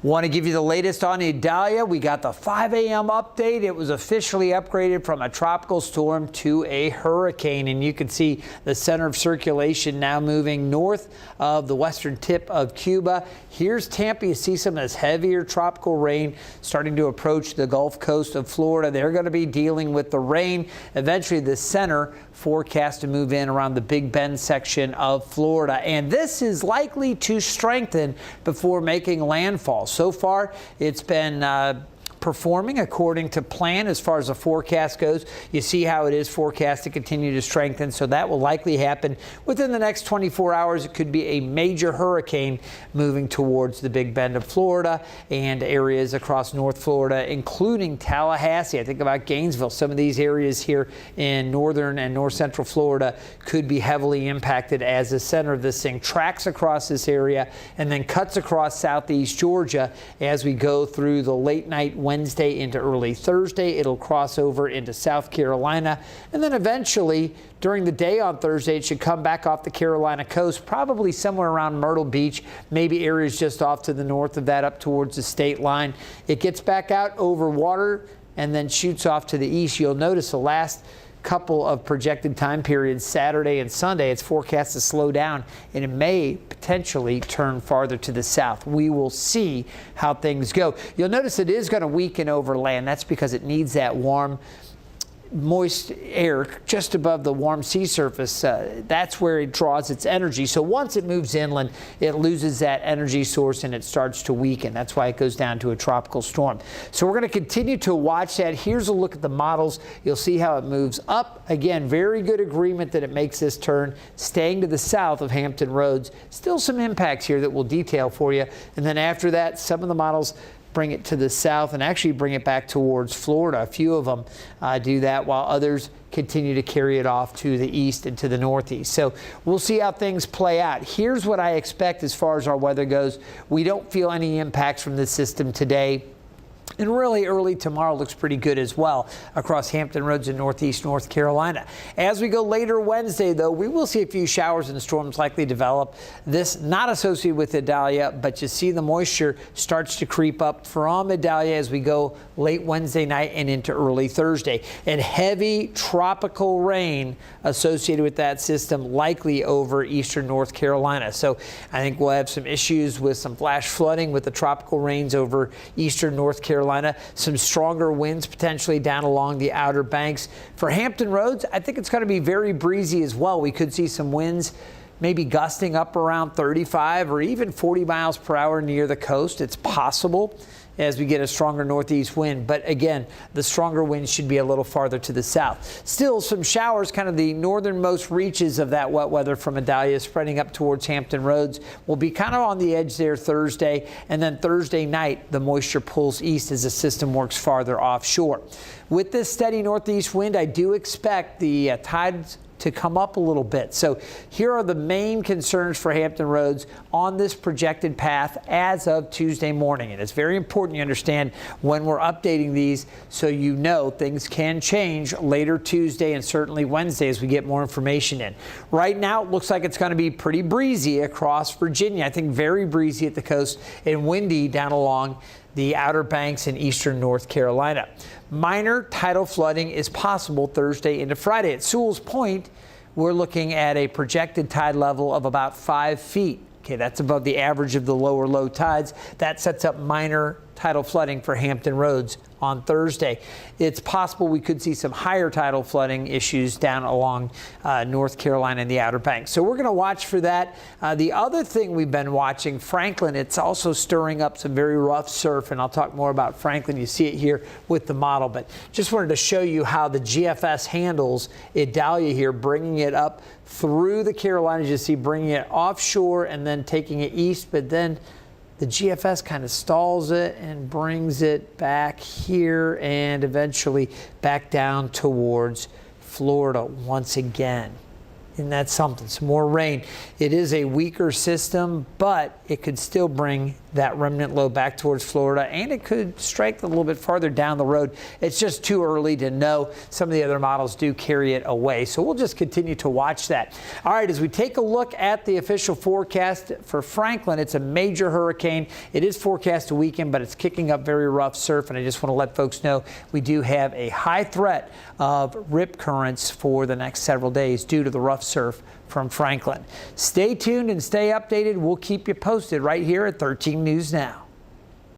Want to give you the latest on Idalia. We got the 5 a.m. update. It was officially upgraded from a tropical storm to a hurricane, and you can see the center of circulation now moving north of the western tip of Cuba. Here's Tampa. You see some of this heavier tropical rain starting to approach the Gulf Coast of Florida. They're going to be dealing with the rain. Eventually, the center forecast to move in around the Big Bend section of Florida, and this is likely to strengthen before making landfall. So far, it's been performing according to plan as far as the forecast goes. You see how it is forecast to continue to strengthen, so that will likely happen within the next 24 hours. It could be a major hurricane moving towards the Big Bend of Florida and areas across North Florida, including Tallahassee. I think about Gainesville. Some of these areas here in northern and north central Florida could be heavily impacted as the center of this thing tracks across this area and then cuts across southeast Georgia as we go through the late night Wednesday into early Thursday. It'll cross over into South Carolina, and then eventually during the day on Thursday it should come back off the Carolina coast, probably somewhere around Myrtle Beach, maybe areas just off to the north of that up towards the state line. It gets back out over water and then shoots off to the east. You'll notice the last couple of projected time periods, Saturday and Sunday, it's forecast to slow down, and it may potentially turn farther to the south. We will see how things go. You'll notice it is going to weaken over land. That's because it needs that warm, moist air just above the warm sea surface. That's where it draws its energy. So once it moves inland, it loses that energy source and it starts to weaken. That's why it goes down to a tropical storm. So we're going to continue to watch that. Here's a look at the models. You'll see how it moves up. Again, very good agreement that it makes this turn, staying to the south of Hampton Roads. Still some impacts here that we'll detail for you. And then after that, some of the models bring it to the south and actually bring it back towards Florida. A few of them do that, while others continue to carry it off to the east and to the northeast. So we'll see how things play out. Here's what I expect as far as our weather goes. We don't feel any impacts from this system today. And really early tomorrow looks pretty good as well across Hampton Roads in northeast North Carolina. As we go later Wednesday, though, we will see a few showers and storms likely develop. This not associated with Idalia, but you see the moisture starts to creep up from Idalia as we go late Wednesday night and into early Thursday. And heavy tropical rain associated with that system likely over eastern North Carolina. So I think we'll have some issues with some flash flooding with the tropical rains over eastern North Carolina. Some stronger winds potentially down along the Outer Banks. For Hampton Roads, I think it's going to be very breezy as well. We could see some winds maybe gusting up around 35 or even 40 miles per hour near the coast. It's possible as we get a stronger northeast wind. But again, the stronger winds should be a little farther to the south. Still some showers, kind of the northernmost reaches of that wet weather from Idalia spreading up towards Hampton Roads. Will be kind of on the edge there Thursday. And then Thursday night, the moisture pulls east as the system works farther offshore. With this steady northeast wind, I do expect the tides to come up a little bit. So here are the main concerns for Hampton Roads on this projected path as of Tuesday morning. And it's very important you understand when we're updating these, so you know things can change later Tuesday and certainly Wednesday as we get more information in. Right now, it looks like it's going to be pretty breezy across Virginia. I think very breezy at the coast and windy down along the Outer Banks in eastern North Carolina. Minor tidal flooding is possible Thursday into Friday. At Sewell's Point, we're looking at a projected tide level of about 5 feet. Okay, that's above the average of the lower low tides. That sets up minor tidal flooding for Hampton Roads on Thursday. It's possible we could see some higher tidal flooding issues down along North Carolina and the Outer Banks. So we're going to watch for that. The other thing we've been watching, Franklin, it's also stirring up some very rough surf, and I'll talk more about Franklin. You see it here with the model, but just wanted to show you how the GFS handles Idalia here, bringing it up through the Carolinas. You see, bringing it offshore and then taking it east, but then the GFS kind of stalls it and brings it back here and eventually back down towards Florida once again. Isn't that something? Some more rain. It is a weaker system, but it could still bring that remnant low back towards Florida, and it could strike a little bit farther down the road. It's just too early to know. Some of the other models do carry it away, so we'll just continue to watch that. All right, as we take a look at the official forecast for Franklin, it's a major hurricane. It is forecast to weaken, but it's kicking up very rough surf, and I just want to let folks know we do have a high threat of rip currents for the next several days due to the rough surf from Franklin. Stay tuned and stay updated. We'll keep you posted right here at 13 News Now.